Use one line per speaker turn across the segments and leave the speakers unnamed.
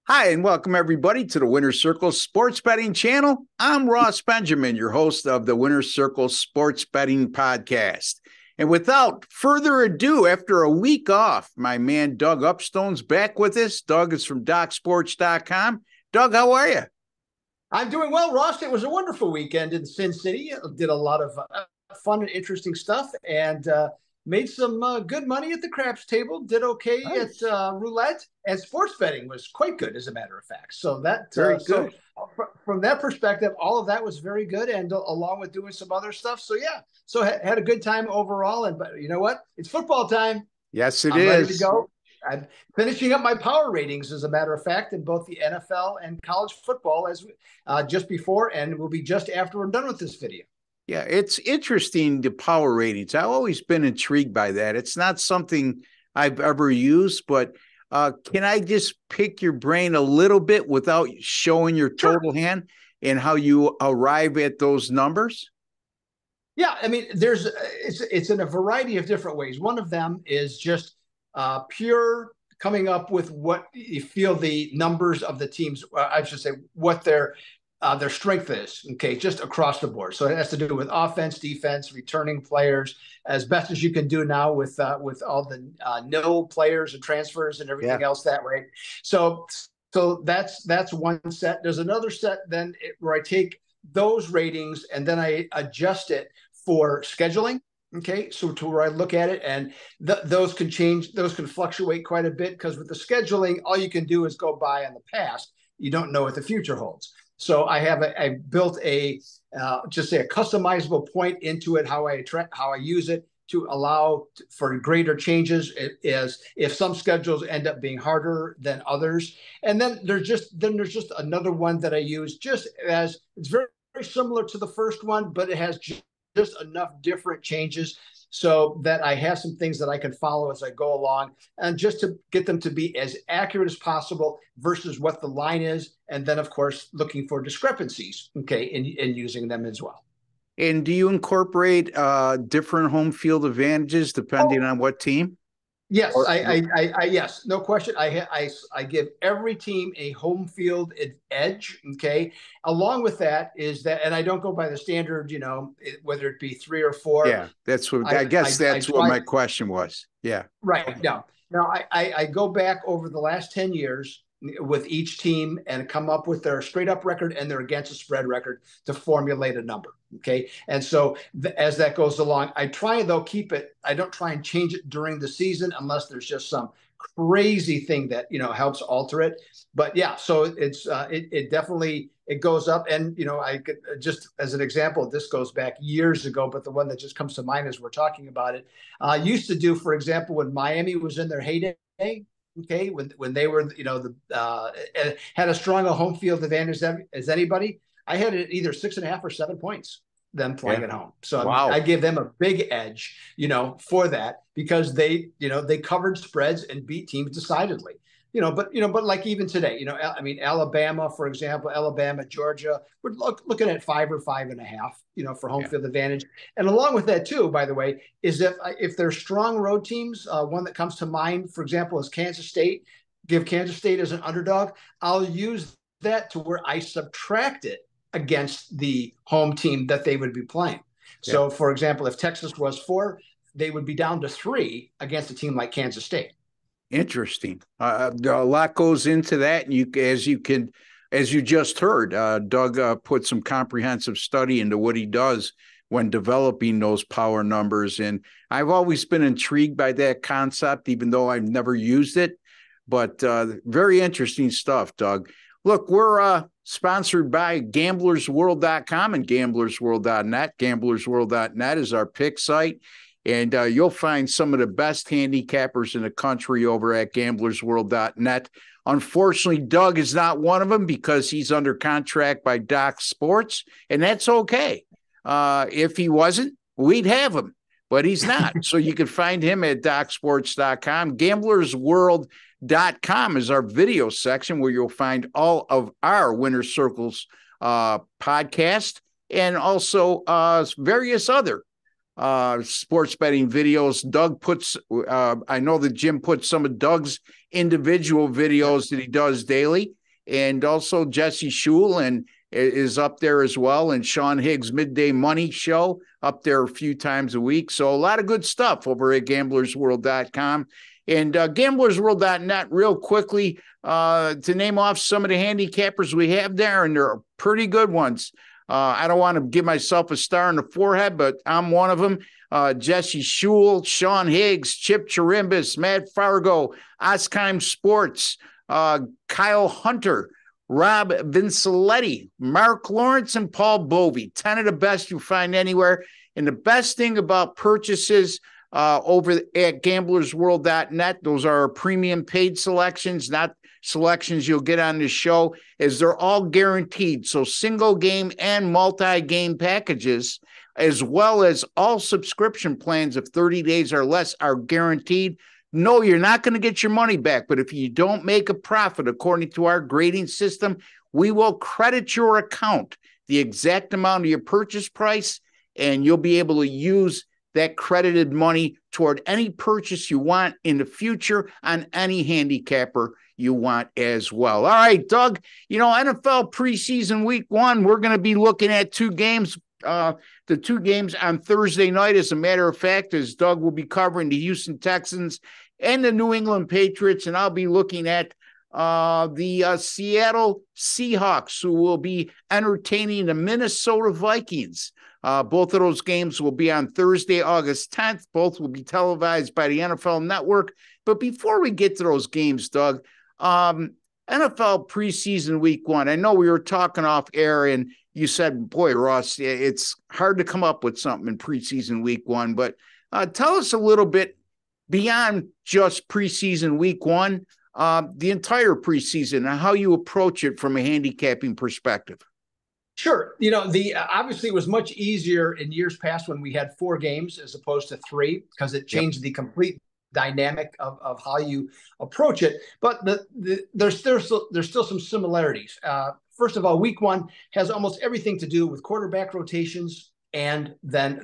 Hi, and welcome everybody to the Winner's Circle Sports Betting Channel. I'm Ross Benjamin, your host of the Winner's Circle Sports Betting Podcast. And without further ado, after a week off, my man Doug Upstone's back with us. Doug is from DocSports.com. Doug, how are you?
I'm doing well, Ross. It was a wonderful weekend in Sin City. Did a lot of fun and interesting stuff, and made some good money at the craps table. Did okay at
Nice.
roulette, and sports betting was quite good, as a matter of fact. So that
Very
so
good.
from that perspective, all of that was very good, and along with doing some other stuff. So yeah, so had a good time overall. And but you know what? It's football time.
Yes, it
I'm ready to
is.
go. I'm finishing up my power ratings, as a matter of fact, in both the NFL and college football, as just before, and will be just after we're done with this video.
Yeah, it's interesting, the power ratings. I've always been intrigued by that. It's not something I've ever used, but can I just pick your brain a little bit without showing your
Sure.
total hand and how you arrive at those numbers?
Yeah, I mean, it's in a variety of different ways. One of them is just pure coming up with what you feel the numbers of the teams. I should say what their strength is. Okay, just across the board. So it has to do with offense, defense, returning players, as best as you can do now with all the nil players and transfers and
Yeah.
everything else that way. So that's one set. There's another set then where I take those ratings and then I adjust it for scheduling. Okay, so to where I look at it, and those can change, those can fluctuate quite a bit because with the scheduling, all you can do is go by on the past. You don't know what the future holds. So I built a just say a customizable point into it, how I use it to allow for greater changes as if some schedules end up being harder than others. And then there's just another one that I use just as it's very similar to the first one, but it has just enough different changes so that I have some things that I can follow as I go along, and just to get them to be as accurate as possible versus what the line is. And then, of course, looking for discrepancies, okay, in using them as well.
And do you incorporate different home field advantages depending
Oh,
on what team?
yes,
Or
yes, no question. I give every team a home field edge. Okay, along with that is that, and I don't go by the standard, whether it be three or four.
yeah, that's what I guess
I
that's what
try
my question was. Yeah.
right now. Now I go back over the last 10 years with each team and come up with their straight up record and their against the spread record to formulate a number. Okay. And so as that goes along, I try though keep it. I don't try and change it during the season unless there's just some crazy thing that helps alter it. But yeah, so it definitely it goes up. And I could just as an example, this goes back years ago, but the one that just comes to mind as we're talking about it, used to do, for example, when Miami was in their heyday. Okay, when they were, had a strong home field advantage as anybody. I had it either 6.5 or 7 points them playing
Yeah.
at home. So I mean, I
Wow.
give them a big edge, for that because they covered spreads and beat teams decidedly. But like even today, I mean, Alabama, for example, Alabama, Georgia, we're looking at 5 or 5.5, for home
Yeah.
field advantage. And along with that, too, by the way, is if they're strong road teams, one that comes to mind, for example, is Kansas State. Give Kansas State as an underdog. I'll use that to where I subtract it against the home team that they would be playing.
Yeah.
So, for example, if Texas was 4, they would be down to 3 against a team like Kansas State.
Interesting. A lot goes into that, and as you just heard, Doug put some comprehensive study into what he does when developing those power numbers, and I've always been intrigued by that concept, even though I've never used it. But very interesting stuff, Doug. Look, we're sponsored by GamblersWorld.com and GamblersWorld.net. GamblersWorld.net is our pick site. And you'll find some of the best handicappers in the country over at gamblersworld.net. Unfortunately, Doug is not one of them because he's under contract by Doc Sports, and that's okay. If he wasn't, we'd have him, but he's not. So you can find him at docsports.com. Gamblersworld.com is our video section where you'll find all of our Winner Circles podcast and also various other sports betting videos. Doug puts, I know that Jim puts some of Doug's individual videos that he does daily, and also Jesse Shule and is up there as well, and Sean Higgs' Midday Money Show up there a few times a week. So a lot of good stuff over at gamblersworld.com and gamblersworld.net. Real quickly, to name off some of the handicappers we have there, and they're pretty good ones. I don't want to give myself a star in the forehead, but I'm one of them. Jesse Shule, Sean Higgs, Chip Chirimbus, Matt Fargo, Oskheim Sports, Kyle Hunter, Rob Vincelletti, Mark Lawrence, and Paul Bovey. 10 of the best you find anywhere. And the best thing about purchases over at gamblersworld.net, those are premium paid selections, not selections you'll get on the show, is they're all guaranteed. So single game and multi-game packages, as well as all subscription plans of 30 days or less, are guaranteed. No, you're not going to get your money back, but if you don't make a profit according to our grading system, we will credit your account the exact amount of your purchase price, and you'll be able to use that credited money toward any purchase you want in the future on any handicapper you want as well. All right, Doug, NFL preseason week 1, we're going to be looking at 2 games. The 2 games on Thursday night, as a matter of fact, as Doug will be covering the Houston Texans and the New England Patriots, and I'll be looking at the Seattle Seahawks, who will be entertaining the Minnesota Vikings. Both of those games will be on Thursday, August 10th. Both will be televised by the NFL Network. But before we get to those games, Doug, NFL preseason week 1, I know we were talking off air, and you said, boy, Ross, it's hard to come up with something in preseason week 1. But tell us a little bit beyond just preseason week 1, the entire preseason, and how you approach it from a handicapping perspective.
Sure. Obviously it was much easier in years past when we had 4 games as opposed to 3, because it changed the complete dynamic of how you approach it. But there's still some similarities. First of all, week 1 has almost everything to do with quarterback rotations, and then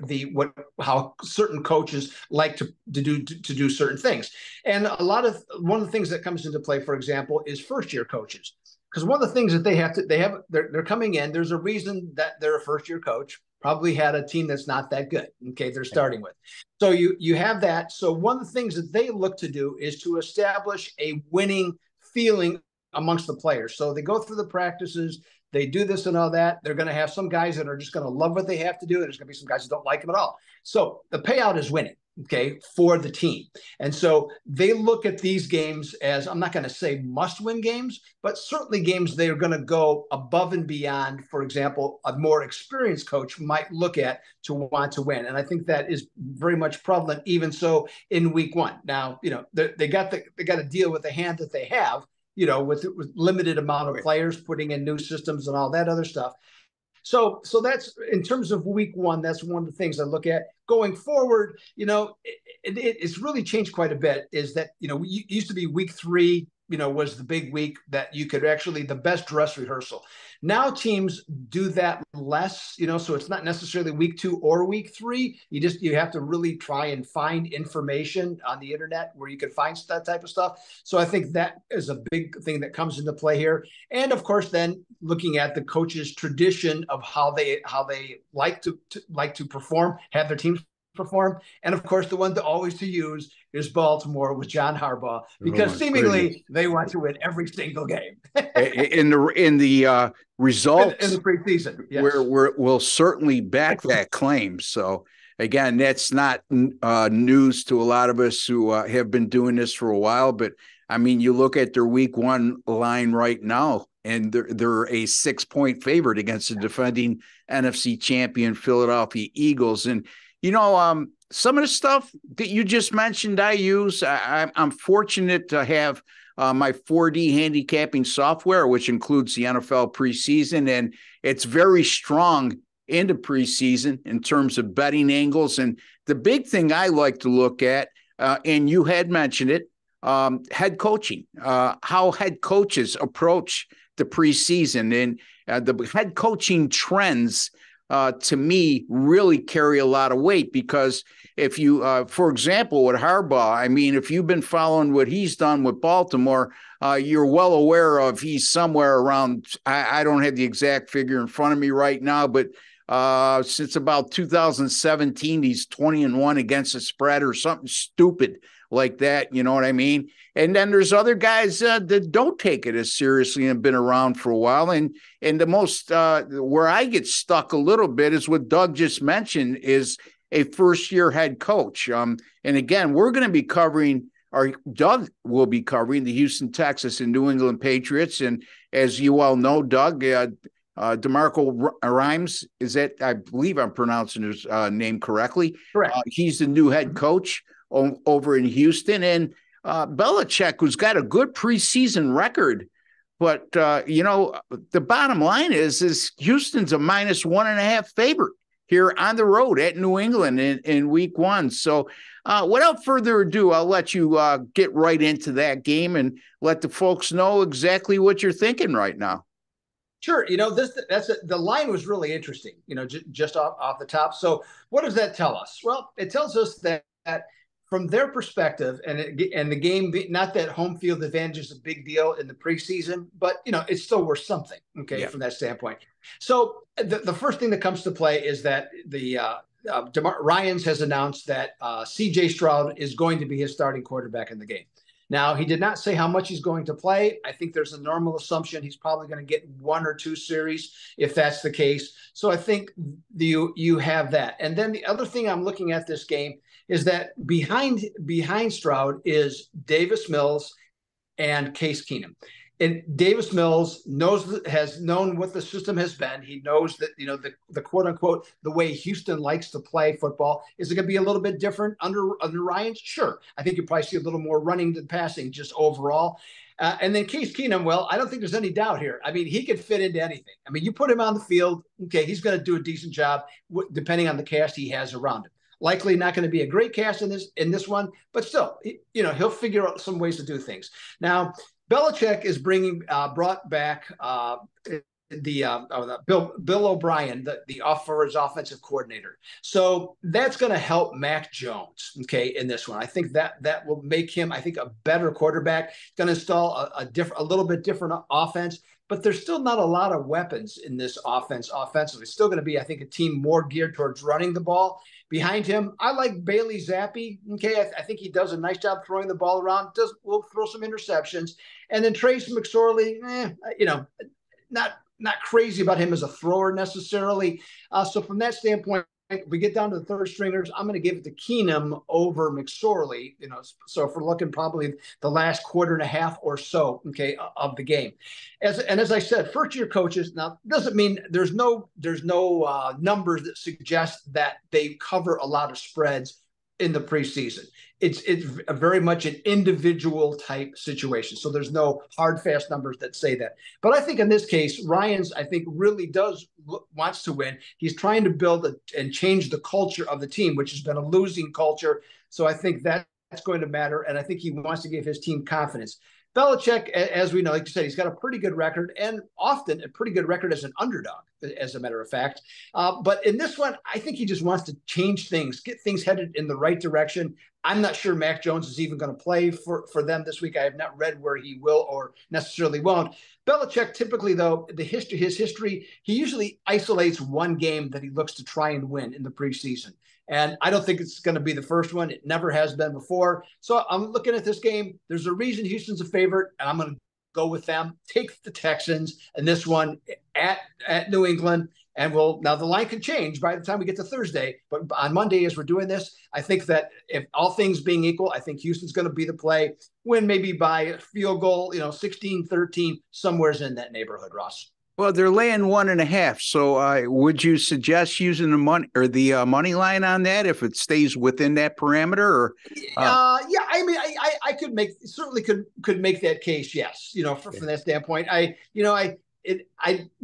how certain coaches like to do certain things. And one of the things that comes into play, for example, is first year coaches. Because one of the things that they're coming in, there's a reason that they're a first year coach, probably had a team that's not that good. Okay, they're starting with. So you have that. So one of the things that they look to do is to establish a winning feeling amongst the players. So they go through the practices, they do this and all that. They're going to have some guys that are just going to love what they have to do. There's going to be some guys who don't like them at all. So the payout is winning, okay, for the team. And so they look at these games as, I'm not going to say must-win games, but certainly games they are going to go above and beyond. For example, a more experienced coach might look at to want to win. And I think that is very much prevalent even so in week 1. Now, they got to deal with the hand that they have, with limited amount of players, putting in new systems and all that other stuff. So that's, in terms of week 1, that's one of the things I look at. Going forward, it's really changed quite a bit, is that, used to be week 3, was the big week that you could actually, the best dress rehearsal. Now teams do that less, so it's not necessarily week 2 or week 3. You have to really try and find information on the internet where you can find that type of stuff. So I think that is a big thing that comes into play here. And of course, then looking at the coaches' tradition of how they like to perform, have their teams perform. And of course, the one to always to use is Baltimore with John Harbaugh, because seemingly they want to win every single game.
in the results
in the preseason, yes.
We'll certainly back that claim. So again, that's not news to a lot of us who have been doing this for a while. But I mean, you look at their week 1 line right now, and they're a 6-point favorite against the defending NFC champion Philadelphia Eagles. And some of the stuff that you just mentioned, I use. I'm fortunate to have my 4D handicapping software, which includes the NFL preseason, and it's very strong into preseason in terms of betting angles. And the big thing I like to look at, and you had mentioned it, head coaching, how head coaches approach the preseason, and the head coaching trends to me, really carry a lot of weight because if you, for example, with Harbaugh, I mean, if you've been following what he's done with Baltimore, you're well aware of he's somewhere around, I don't have the exact figure in front of me right now, but since about 2017, he's 20-1 against the spread or something stupid like that. You know what I mean? And then there's other guys that don't take it as seriously and have been around for a while. And the most where I get stuck a little bit is what Doug just mentioned is a first-year head coach. And again, we're going to be covering, or Doug will be covering, the Houston Texans and New England Patriots. And as you all know, Doug, DeMarco Rhymes, is that, I believe I'm pronouncing his name correctly.
Correct.
He's the new head coach over in Houston. And Belichick, who's got a good preseason record, but, the bottom line is Houston's a -1.5 favorite here on the road at New England in week 1. So without further ado, I'll let you get right into that game and let the folks know exactly what you're thinking right now.
Sure. The line was really interesting, just off the top. So what does that tell us? Well, it tells us that from their perspective, and the game, not that home field advantage is a big deal in the preseason, but it's still worth something. Okay, yeah. From that standpoint. So the first thing that comes to play is that the Ryans has announced that C.J. Stroud is going to be his starting quarterback in the game. Now, he did not say how much he's going to play. I think there's a normal assumption he's probably going to get 1 or 2 series if that's the case. So I think you have that. And then the other thing I'm looking at this game is that behind Stroud is Davis Mills and Case Keenum. And Davis Mills has known what the system has been. He knows that, the quote unquote, the way Houston likes to play football. Is it going to be a little bit different under Ryans? Sure. I think you probably see a little more running than passing just overall. And then Case Keenum, well, I don't think there's any doubt here. I mean, he could fit into anything. I mean, you put him on the field, okay, he's going to do a decent job depending on the cast he has around him. Likely not going to be a great cast in this one, but still, he'll figure out some ways to do things. Now, Belichick is brought back Bill O'Brien, for his offensive coordinator. So that's going to help Mac Jones, okay, in this one. I think that will make him, I think, a better quarterback. Going to install a little bit different offense, but there's still not a lot of weapons in this offense offensively. It's still going to be, I think, a team more geared towards running the ball. Behind him, I like Bailey Zappi. Okay, I think he does a nice job throwing the ball around. Will throw some interceptions. And then Trace McSorley, not crazy about him as a thrower necessarily. So from that standpoint, if we get down to the third stringers, I'm going to give it to Keenum over McSorley. So if we're looking probably the last quarter and a half or so, okay, of the game. As I said, first-year coaches. Now, doesn't mean there's no numbers that suggest that they cover a lot of spreads in the preseason. It's very much an individual type situation. So there's no hard, fast numbers that say that. But I think in this case, Ryans, I think, really wants to win. He's trying to build and change the culture of the team, which has been a losing culture. So I think that's going to matter. And I think he wants to give his team confidence. Belichick, as we know, like you said, he's got a pretty good record, and often a pretty good record as an underdog, as a matter of fact. But in this one, I think he just wants to change things, get things headed in the right direction. I'm not sure Mac Jones is even going to play for them this week. I have not read where he will or necessarily won't. Belichick, typically, though, his history, he usually isolates one game that he looks to try and win in the preseason. And I don't think it's going to be the first one. It never has been before. So I'm looking at this game. There's a reason Houston's a favorite, and I'm going to go with them. Take the Texans and this one at New England. And now the line can change by the time we get to Thursday. But on Monday, as we're doing this, I think that if all things being equal, I think Houston's going to be the play. Win maybe by a field goal, 16-13, somewhere's in that neighborhood, Ross.
Well, they're laying 1.5. So would you suggest using the money line on that if it stays within that parameter? Or
yeah, I mean, I could certainly make that case. Yes, from that standpoint,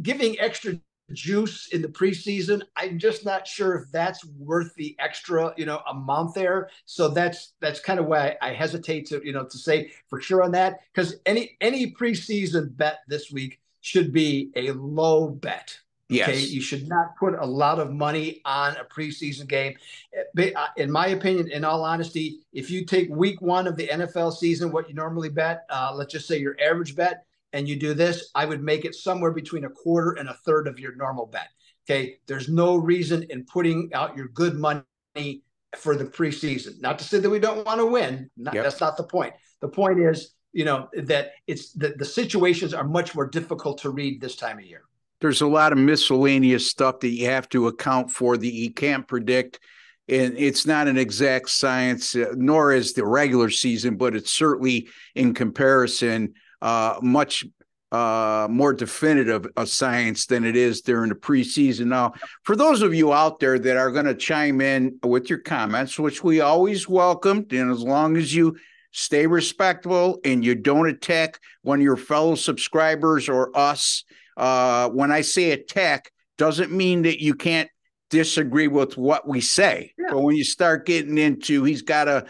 giving extra juice in the preseason, I'm just not sure if that's worth the extra amount there. So that's kind of why I hesitate to say for sure on that, because any preseason bet this week should be a low bet. Okay,
Yes.
you should not put a lot of money on a preseason game. In my opinion, in all honesty, if you take week one of the NFL season, what you normally bet, let's just say your average bet, and you do this, I would make it somewhere between a quarter and a third of your normal bet. Okay, there's no reason in putting out your good money for the preseason. Not to say that we don't want to win. That's not the point. The point is, that it's the situations are much more difficult to read this time of year.
There's a lot of miscellaneous stuff that you have to account for that you can't predict. And it's not an exact science, nor is the regular season, but it's certainly in comparison much more definitive a science than it is during the preseason. Now, for those of you out there that are going to chime in with your comments, which we always welcome, and as long as you stay respectable and you don't attack one of your fellow subscribers or us, when I say attack, doesn't mean that you can't disagree with what we say. Yeah. But when you start getting into, he's got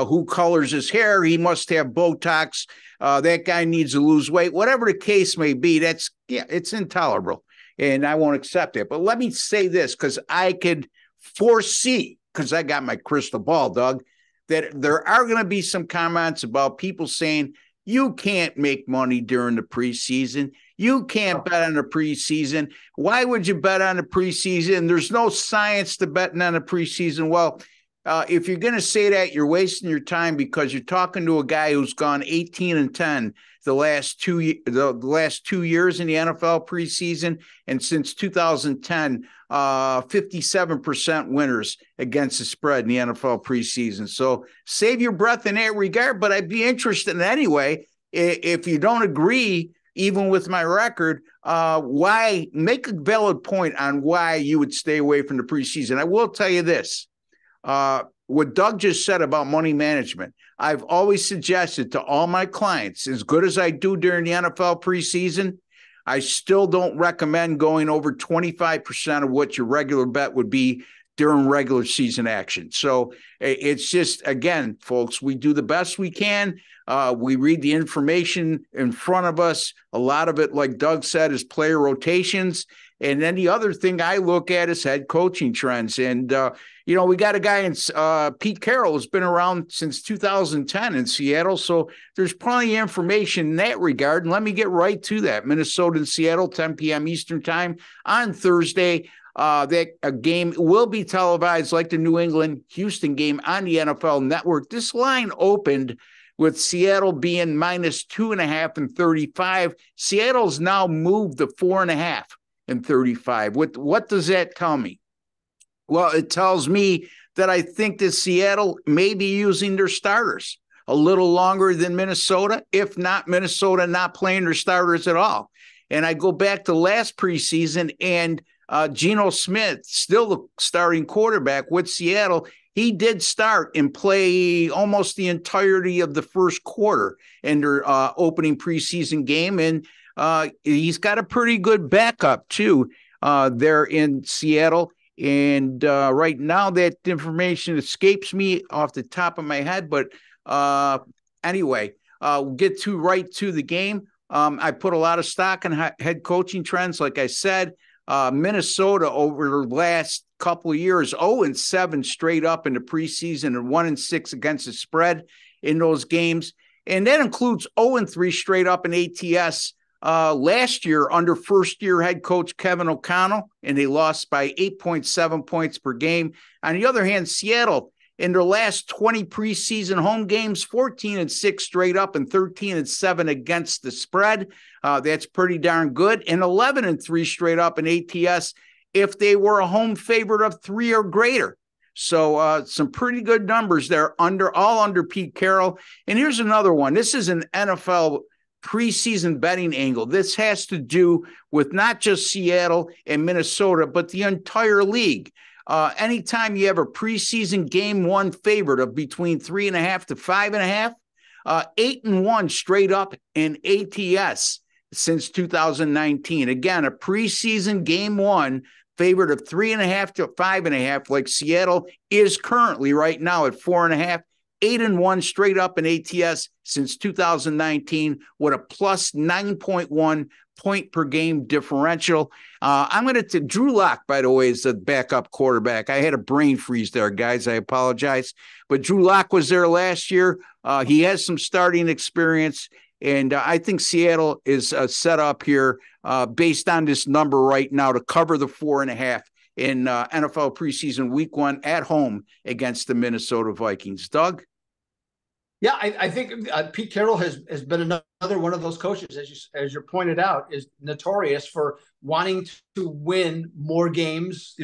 who colors his hair, he must have Botox, that guy needs to lose weight, whatever the case may be, it's intolerable. And I won't accept it. But let me say this, because I could foresee, because I got my crystal ball, Doug, that there are going to be some comments about people saying, you can't make money during the preseason. You can't bet on the preseason. Why would you bet on the preseason? There's no science to betting on the preseason. Well, if you're going to say that, you're wasting your time, because you're talking to a guy who's gone 18-10 the last 2 years in the NFL preseason, and since 2010, 57% winners against the spread in the NFL preseason. So save your breath in that regard. But I'd be interested anyway, if you don't agree even with my record, why make a valid point on why you would stay away from the preseason. I will tell you this, what Doug just said about money management, I've always suggested to all my clients, as good as I do during the NFL preseason, I still don't recommend going over 25% of what your regular bet would be during regular season action. So it's just, again, folks, we do the best we can. We read the information in front of us. A lot of it, like Doug said, is player rotations. And then the other thing I look at is head coaching trends. And, we got a guy in Pete Carroll who's been around since 2010 in Seattle. So there's plenty of information in that regard. And let me get right to that. Minnesota and Seattle, 10 p.m. Eastern time on Thursday. That a game will be televised like the New England Houston game on the NFL Network. This line opened with Seattle being -2.5 and 35. Seattle's now moved to 4.5 and 35. What does that tell me? Well, it tells me that I think that Seattle may be using their starters a little longer than Minnesota, if not Minnesota not playing their starters at all. And I go back to last preseason, and Geno Smith, still the starting quarterback with Seattle, he did start and play almost the entirety of the first quarter in their opening preseason game. And he's got a pretty good backup, too, there in Seattle. And right now that information escapes me off the top of my head. But anyway, we'll get right to the game. I put a lot of stock in head coaching trends. Like I said, Minnesota over the last couple of years, 0-7 straight up in the preseason and 1-6 against the spread in those games. And that includes 0-3 straight up in ATS last year under first-year head coach Kevin O'Connell, and they lost by 8.7 points per game. On the other hand, Seattle, in their last 20 preseason home games, 14-6 straight up and 13-7 against the spread. That's pretty darn good. And 11-3 straight up in ATS if they were a home favorite of 3 or greater. So some pretty good numbers there, all under Pete Carroll. And here's another one. This is an NFL preseason betting angle. This has to do with not just Seattle and Minnesota, but the entire league. Anytime you have a preseason game one favorite of between 3.5 to 5.5, 8-1 straight up in ATS since 2019. Again, a preseason game one favorite of 3.5 to 5.5, like Seattle is currently right now at 4.5. 8-1 straight up in ATS since 2019 with a plus 9.1 point per game differential. I'm going to Drew Lock, by the way, is the backup quarterback. I had a brain freeze there, guys. I apologize. But Drew Lock was there last year. He has some starting experience. And I think Seattle is set up here based on this number right now to cover the 4.5 in NFL preseason week 1 at home against the Minnesota Vikings. Doug?
Yeah, I think Pete Carroll has been another one of those coaches, as you pointed out, is notorious for wanting to win more games,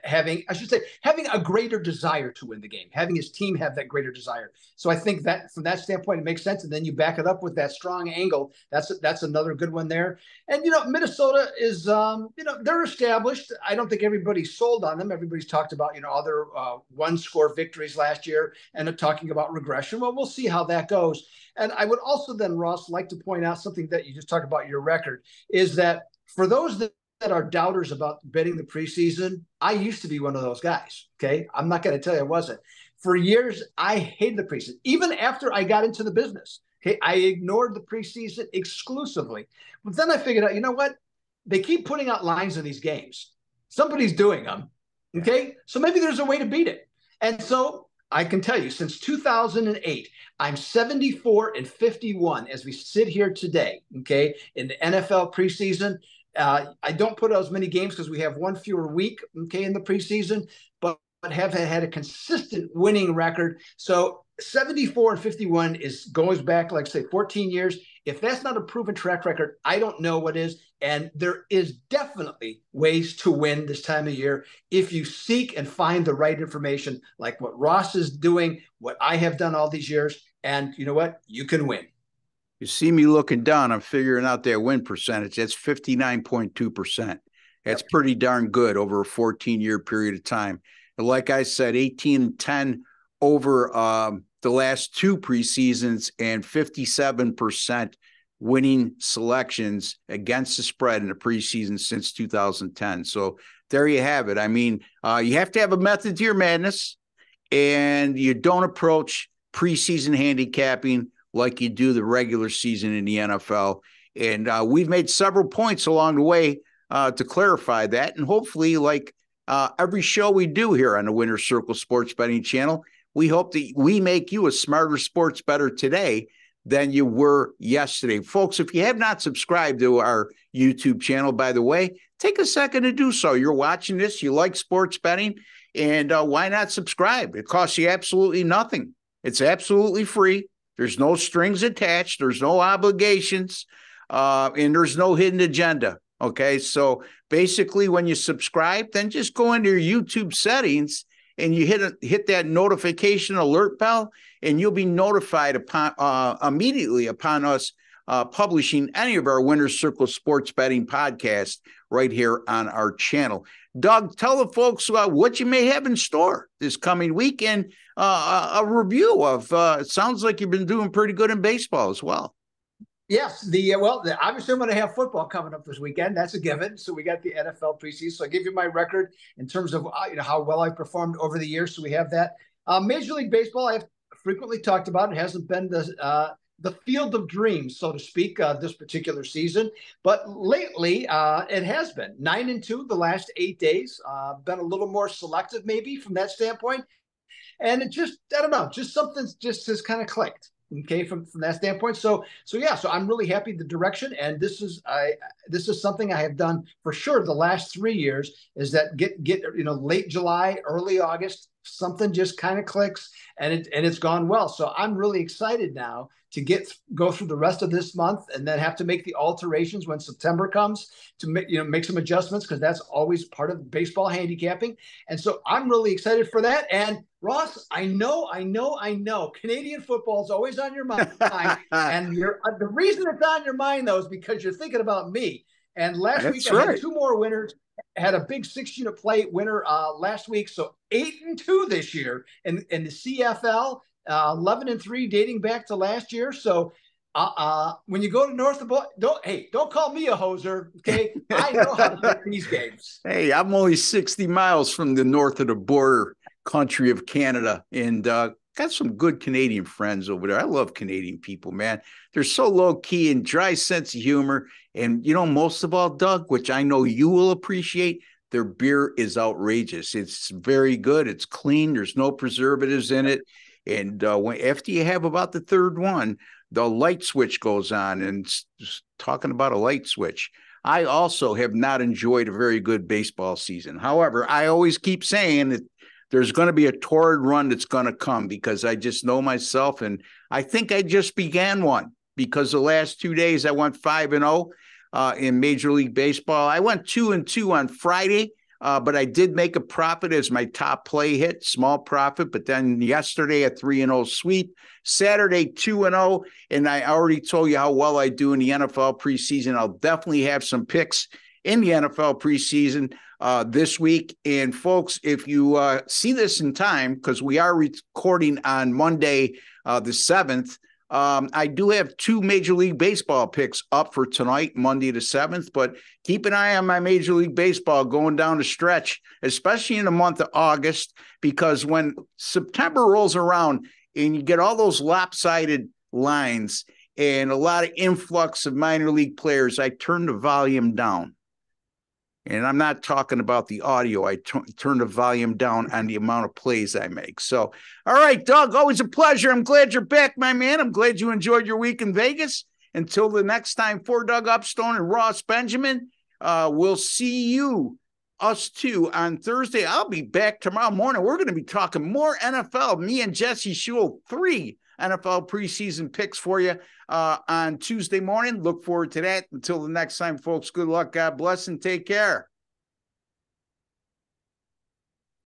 having a greater desire to win the game, having his team have that greater desire. So I think that from that standpoint, it makes sense. And then you back it up with that strong angle. That's another good one there. And, Minnesota is, they're established. I don't think everybody's sold on them. Everybody's talked about, other one-score victories last year and talking about regression. Well, we'll see how that goes. And I would also then, Ross, like to point out something that you just talked about your record is that for those that are doubters about betting the preseason, I used to be one of those guys. Okay. I'm not going to tell you I wasn't. For years, I hated the preseason. Even after I got into the business, okay, I ignored the preseason exclusively. But then I figured out, you know what? They keep putting out lines in these games. Somebody's doing them. Okay. So maybe there's a way to beat it. And so I can tell you, since 2008, I'm 74-51 as we sit here today, okay, in the NFL preseason. I don't put out as many games because we have one fewer week, okay, in the preseason, but have had a consistent winning record. So 74-51 goes back, like say, 14 years. If that's not a proven track record, I don't know what is. And there is definitely ways to win this time of year if you seek and find the right information, like what Ross is doing, what I have done all these years. And you know what? You can win.
You see me looking down, I'm figuring out their win percentage. That's 59.2%. That's pretty darn good over a 14-year period of time. And like I said, 18-10 over the last 2 preseasons and 57% winning selections against the spread in the preseason since 2010. So there you have it. I mean, you have to have a method to your madness, and you don't approach preseason handicapping like you do the regular season in the NFL. And we've made several points along the way to clarify that. And hopefully, like every show we do here on the Winner's Circle Sports Betting Channel, we hope that we make you a smarter sports bettor today than you were yesterday. Folks, if you have not subscribed to our YouTube channel, by the way, take a second to do so. You're watching this, you like sports betting, and why not subscribe? It costs you absolutely nothing. It's absolutely free. There's no strings attached. There's no obligations, and there's no hidden agenda. Okay, so basically when you subscribe, then just go into your YouTube settings and you hit that notification alert bell, and you'll be notified immediately upon us publishing any of our Winner's Circle Sports Betting podcasts right here on our channel. Doug, tell the folks what you may have in store this coming week, and a review of it sounds like you've been doing pretty good in baseball as well.
Yes, obviously I'm going to have football coming up this weekend. That's a given. So we got the NFL preseason. So I give you my record in terms of how well I performed over the years. So we have that. Major League Baseball, I've frequently talked about. It hasn't been the field of dreams, so to speak, this particular season. But lately, it has been 9-2 the last 8 days. Been a little more selective maybe from that standpoint. And it just, I don't know, just something just has kind of clicked. Okay, from that standpoint. So I'm really happy the direction, and this is something I have done for sure the last 3 years, is that get late July, early August, something just kind of clicks, and it's gone well. So I'm really excited now to go through the rest of this month, and then have to make the alterations when September comes to make some adjustments, because that's always part of baseball handicapping. And so I'm really excited for that. And Ross, I know, Canadian football is always on your mind, and the reason it's on your mind though is because you're thinking about me. And last week I had 2 more winners. Had a big 6-unit play winner last week, so 8-2 this year in the CFL. 11-3 dating back to last year. So when you go to north of don't call me a hoser, okay? I know how to pick these games.
Hey, I'm only 60 miles from the north of the border country of Canada, and got some good Canadian friends over there. I love Canadian people, man. They're so low key and dry sense of humor. And, most of all, Doug, which I know you will appreciate, their beer is outrageous. It's very good. It's clean. There's no preservatives in it. And after you have about the third one, the light switch goes on. And talking about a light switch, I also have not enjoyed a very good baseball season. However, I always keep saying that there's going to be a torrid run that's going to come because I just know myself. And I think I just began one because the last 2 days I went 5-0 in Major League Baseball. I went 2-2 on Friday, but I did make a profit as my top play hit, small profit. But then yesterday a 3-0 sweep, Saturday 2-0, and I already told you how well I do in the NFL preseason. I'll definitely have some picks in the NFL preseason this week. And folks, if you see this in time, because we are recording on Monday the 7th, I do have 2 Major League Baseball picks up for tonight, Monday the 7th, but keep an eye on my Major League Baseball going down the stretch, especially in the month of August, because when September rolls around and you get all those lopsided lines and a lot of influx of minor league players, I turn the volume down. And I'm not talking about the audio. I turn the volume down on the amount of plays I make. So, all right, Doug, always a pleasure. I'm glad you're back, my man. I'm glad you enjoyed your week in Vegas. Until the next time, for Doug Upstone and Ross Benjamin, we'll see you, us two, on Thursday. I'll be back tomorrow morning. We're going to be talking more NFL. Me and Jesse Shule, 3 NFL preseason picks for you on Tuesday morning. Look forward to that. Until the next time, folks, good luck, God bless, and take care.